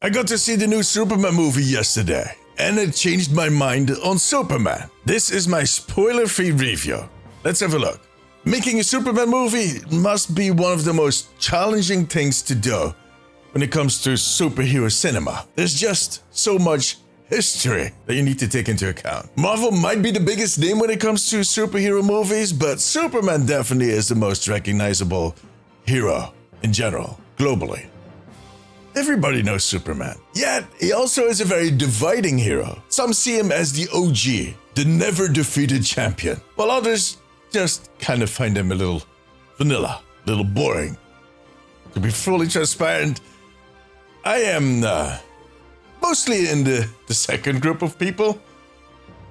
I got to see the new Superman movie yesterday, and it changed my mind on Superman. This is my spoiler-free review. Let's have a look. Making a Superman movie must be one of the most challenging things to do when it comes to superhero cinema. There's just so much history that you need to take into account. Marvel might be the biggest name when it comes to superhero movies, but Superman definitely is the most recognizable hero in general, globally. Everybody knows Superman. Yet, he also is a very dividing hero. Some see him as the OG, the never-defeated champion, while others just kind of find him a little vanilla, a little boring. To be fully transparent, I am mostly in the second group of people.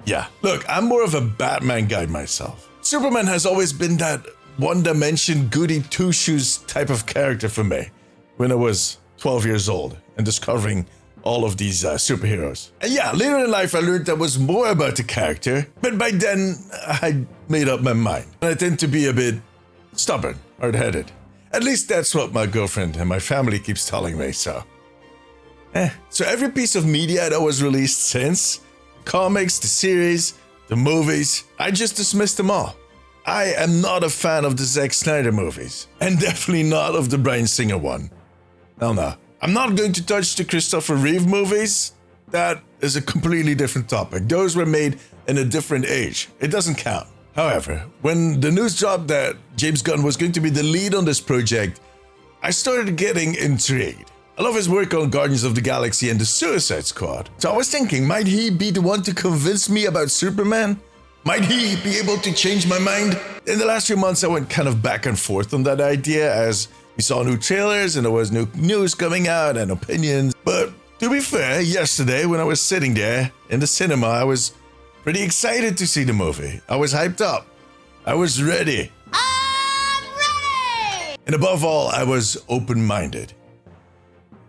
Yeah, look, I'm more of a Batman guy myself. Superman has always been that one-dimension goody two-shoes type of character for me when I was 12 years old and discovering all of these superheroes. And yeah, later in life I learned there was more about the character, but by then I made up my mind. I tend to be a bit stubborn, hard-headed. At least that's what my girlfriend and my family keeps telling me, so. So every piece of media that was released since, comics, the series, the movies, I just dismissed them all. I am not a fan of the Zack Snyder movies, and definitely not of the Bryan Singer one. Hell no. I'm not going to touch the Christopher Reeve movies. That is a completely different topic. Those were made in a different age. It doesn't count. However, when the news dropped that James Gunn was going to be the lead on this project, I started getting intrigued. I love his work on Guardians of the Galaxy and the Suicide Squad. So I was thinking, might he be the one to convince me about Superman? Might he be able to change my mind? In the last few months, I went kind of back and forth on that idea as we saw new trailers and there was new news coming out and opinions. But to be fair, yesterday when I was sitting there in the cinema, I was pretty excited to see the movie. I was hyped up. I was ready. I'm ready! And above all, I was open-minded.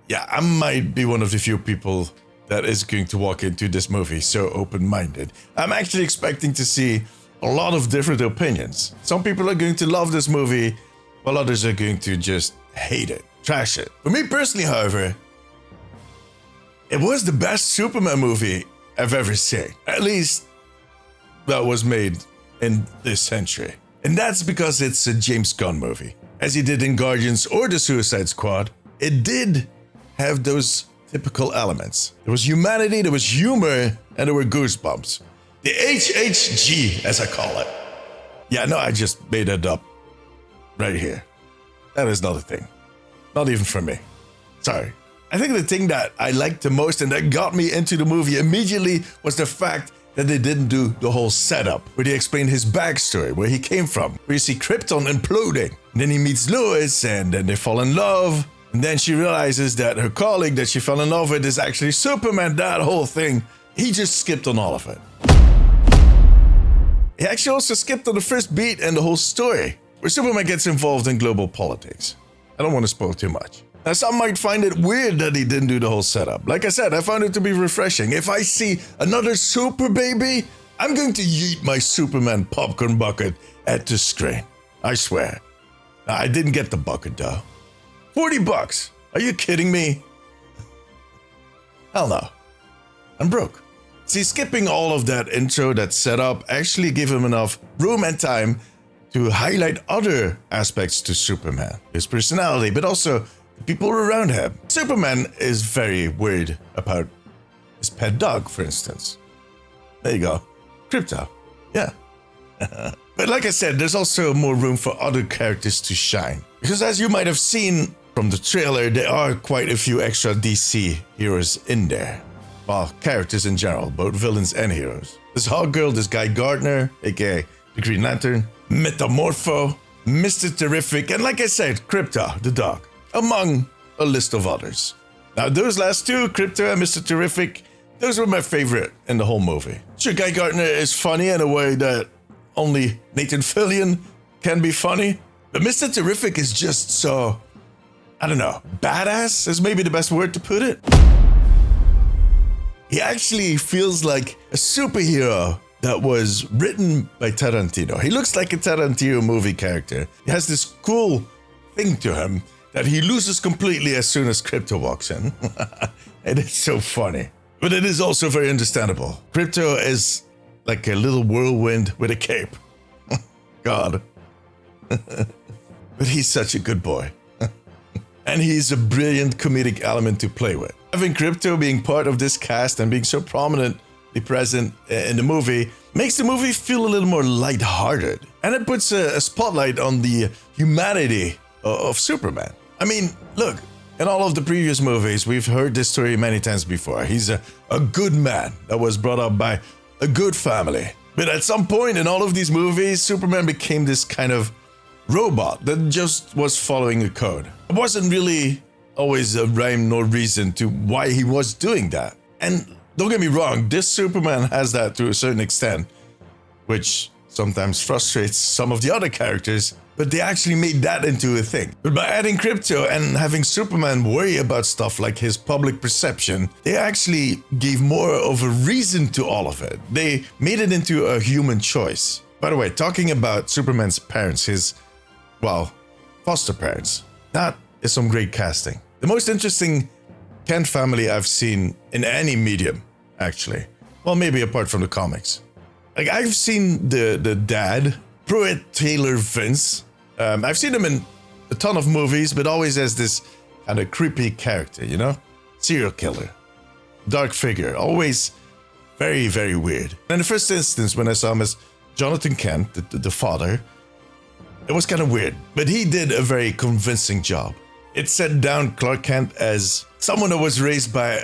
Yeah, I might be one of the few people that is going to walk into this movie so open-minded. I'm actually expecting to see a lot of different opinions. Some people are going to love this movie, while others are going to just hate it, trash it. For me personally, however, it was the best Superman movie I've ever seen. At least that was made in this century. And that's because it's a James Gunn movie. As he did in Guardians or the Suicide Squad, it did have those typical elements. There was humanity, there was humor, and there were goosebumps. The HHG, as I call it. Yeah, no, I just made it up right here. That is not a thing. Not even for me. Sorry. I think the thing that I liked the most and that got me into the movie immediately was the fact that they didn't do the whole setup, where they explained his backstory, where he came from, where you see Krypton imploding. And then he meets Lois, and then they fall in love. And then she realizes that her colleague that she fell in love with is actually Superman, that whole thing. He just skipped on all of it. He actually also skipped on the first beat and the whole story, where Superman gets involved in global politics. I don't want to spoil too much. Now, some might find it weird that he didn't do the whole setup. Like I said, I found it to be refreshing. If I see another super baby, I'm going to yeet my Superman popcorn bucket at the screen. I swear. Now, I didn't get the bucket though. $40? Are you kidding me? Hell no. I'm broke. See, skipping all of that intro, that setup, actually gave him enough room and time to highlight other aspects to Superman. His personality, but also the people around him. Superman is very worried about his pet dog, for instance. There you go. Krypto. Yeah. But like I said, there's also more room for other characters to shine. Because as you might have seen from the trailer, there are quite a few extra DC heroes in there. Well, characters in general, both villains and heroes. This Hawkgirl, this Guy Gardner, aka the Green Lantern, Metamorpho, Mr. Terrific, and like I said, Krypto, the dog, among a list of others. Now, those last two, Krypto and Mr. Terrific, those were my favorite in the whole movie. Sure, Guy Gardner is funny in a way that only Nathan Fillion can be funny, but Mr. Terrific is just so, I don't know, badass is maybe the best word to put it. He actually feels like a superhero that was written by Tarantino. He looks like a Tarantino movie character. He has this cool thing to him that he loses completely as soon as Krypto walks in. It is so funny. But it is also very understandable. Krypto is like a little whirlwind with a cape. God. But he's such a good boy. And he's a brilliant comedic element to play with. Having Krypto being part of this cast and being so prominently present in the movie makes the movie feel a little more lighthearted. And it puts a spotlight on the humanity of Superman. I mean, look, in all of the previous movies, we've heard this story many times before. He's a good man that was brought up by a good family. But at some point in all of these movies, Superman became this kind of robot that just was following a code. It wasn't really always a rhyme nor reason to why he was doing that. And don't get me wrong, this Superman has that to a certain extent, which sometimes frustrates some of the other characters, but they actually made that into a thing. But by adding Krypto and having Superman worry about stuff like his public perception, they actually gave more of a reason to all of it. They made it into a human choice. By the way, talking about Superman's parents, his, well, foster parents, that is some great casting. The most interesting Kent family I've seen in any medium, actually. Well, maybe apart from the comics. Like, I've seen the dad, Pruitt Taylor Vince. I've seen him in a ton of movies, but always as this kind of creepy character, you know? Serial killer. Dark figure. Always very, very weird. And in the first instance, when I saw him as Jonathan Kent, the father, it was kind of weird. But he did a very convincing job. It set down Clark Kent as someone that was raised by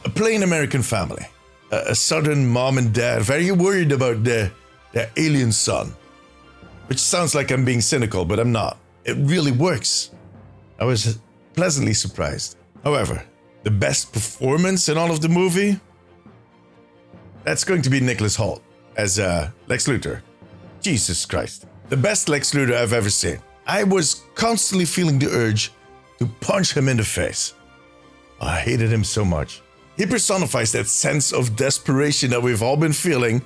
a plain American family. A southern mom and dad, very worried about their alien son. Which sounds like I'm being cynical, but I'm not. It really works. I was pleasantly surprised. However, the best performance in all of the movie, that's going to be Nicholas Hoult as Lex Luthor. Jesus Christ. The best Lex Luthor I've ever seen. I was constantly feeling the urge to punch him in the face. I hated him so much. He personifies that sense of desperation that we've all been feeling,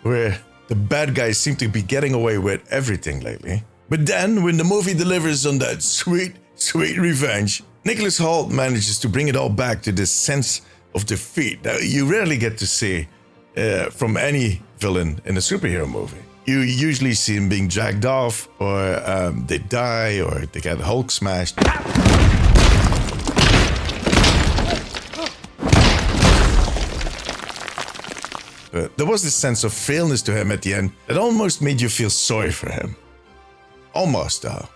where the bad guys seem to be getting away with everything lately. But then, when the movie delivers on that sweet, sweet revenge, Nicholas Hoult manages to bring it all back to this sense of defeat that you rarely get to see from any villain in a superhero movie. You usually see him being dragged off, or they die, or they get Hulk smashed. But there was this sense of fairness to him at the end that almost made you feel sorry for him. Almost, though.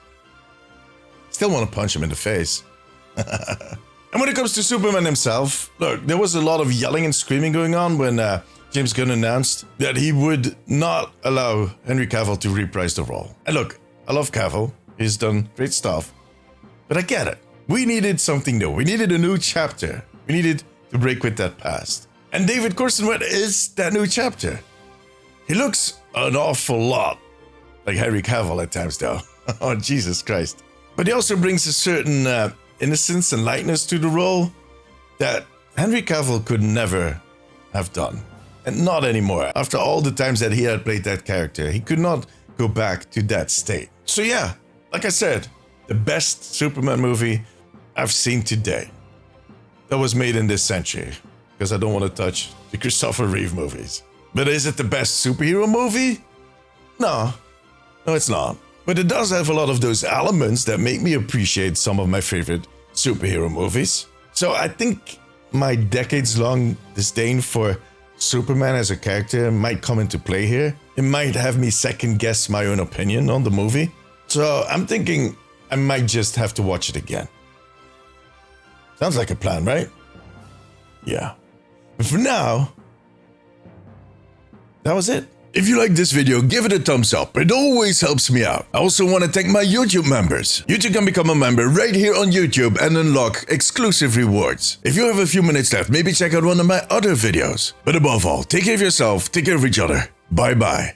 Still want to punch him in the face. And when it comes to Superman himself, look, there was a lot of yelling and screaming going on when James Gunn announced that he would not allow Henry Cavill to reprise the role. And look, I love Cavill. He's done great stuff. But I get it. We needed something new. We needed a new chapter. We needed to break with that past. And David Cornswet is that new chapter. He looks an awful lot like Henry Cavill at times, though. Oh, Jesus Christ. But he also brings a certain innocence and lightness to the role that Henry Cavill could never have done. And not anymore. After all the times that he had played that character, he could not go back to that state. So yeah, like I said, the best Superman movie I've seen today that was made in this century. Because I don't want to touch the Christopher Reeve movies. But is it the best superhero movie? No, it's not. But it does have a lot of those elements that make me appreciate some of my favorite superhero movies. So I think my decades-long disdain for Superman as a character might come into play here. It might have me second-guess my own opinion on the movie. So I'm thinking I might just have to watch it again. Sounds like a plan, right? Yeah. But for now, that was it. If you like this video, give it a thumbs up. It always helps me out. I also want to thank my YouTube members. You too can become a member right here on YouTube and unlock exclusive rewards. If you have a few minutes left, maybe check out one of my other videos. But above all, take care of yourself, take care of each other. Bye bye.